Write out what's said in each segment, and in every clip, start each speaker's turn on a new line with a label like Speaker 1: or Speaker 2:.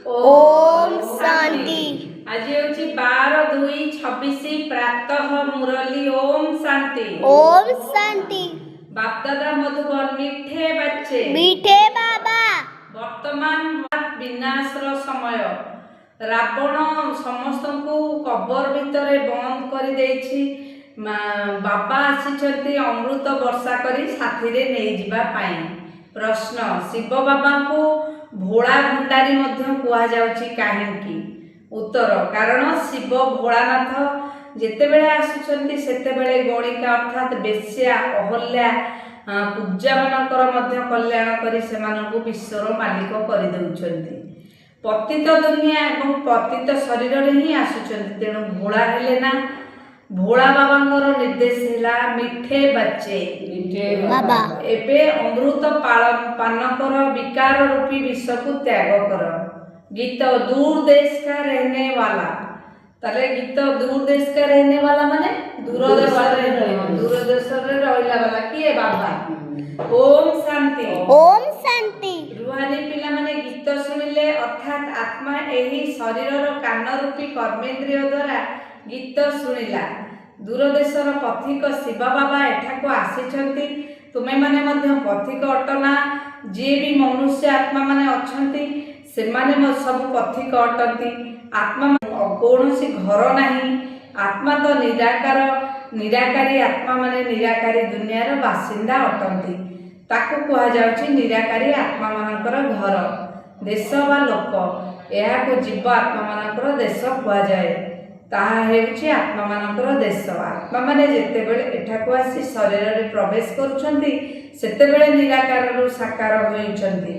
Speaker 1: ओम शांति।
Speaker 2: आज होची 12/2/26 प्रातः मुरली ओम शांति।
Speaker 1: ओम शांति।
Speaker 2: बाप दादा मधुबन मीठे बच्चे
Speaker 1: मीठे बाबा।
Speaker 2: वर्तमान विनाशर समय रावण समस्त को कबर भितर बंद कर देछि। बाबा आसी अमृत वर्षा करी साथी रे नहीं जिबा पाई। प्रश्न शिव बाबा को भोला भंडारी मध्य कुआ जाउछि काहेकि? उत्तर कारण शिव भोलानाथ जेतेबेले आसुचंती सेतेबेले गणिका अर्थात बेश्या अहल्या पूजा मानकर मध्य कल्याण करी सेमानकु विश्वर मालिक करि देउछंती। पतित दुनिया एवं पतित शरीर रे ही आसुचंती। तेणु भोला हेले ना भोला बाबांकर निर्देश हैला मीठे बच्चे
Speaker 1: बाबा
Speaker 2: एबे अमृत पान कर विकार रूपी विष को त्याग कर। गीत दूर देश का रहने वाला ताले गीत दूर देश का रहने वाला माने दूर देश रे रहिला वाला किए बाबा। ओम शांति।
Speaker 1: ओम शांति।
Speaker 2: रुहानी पिला माने गीत सुनिले अर्थात आत्मा एही शरीरर कान रूपी कर्मेंद्रिय द्वारा गीत शुणिला। दूरदेशर पथिक शिव बाबा एठाको आसीछंती। तुमे माने मध्य पथिक अटना जे भी मनुष्य आत्मा माने अछंती से माने सब पथिक अटंती। आत्मा कौनसी घर नाही। आत्मा तो निराकार निराकारी आत्मा माने निराकारी दुनियार बासिंदा अटंती। ताकू कहा जाउछि निराकारी आत्मा मानकर घर देश बा लोक। एहाको जीव आत्मा मानकर देश कहा जाए। ताहा हेउछि आत्मा मानकर देश। आत्मा माने जेतेबेले एठाको आसी शरीर रे प्रवेश करूछंती सेतेबेले निराकार रु साकार होइछंती।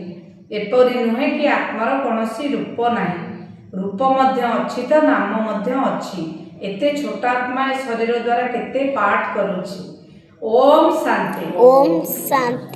Speaker 2: एपरि नुहे कि आत्मार कोनोसी रूप नाही। रूप मध्य अछि तो नाम मध्य अछि। एते छोटा आत्मा शरीर द्वारा केते पाठ करूछि। ओम शांति।
Speaker 1: ओम शांति।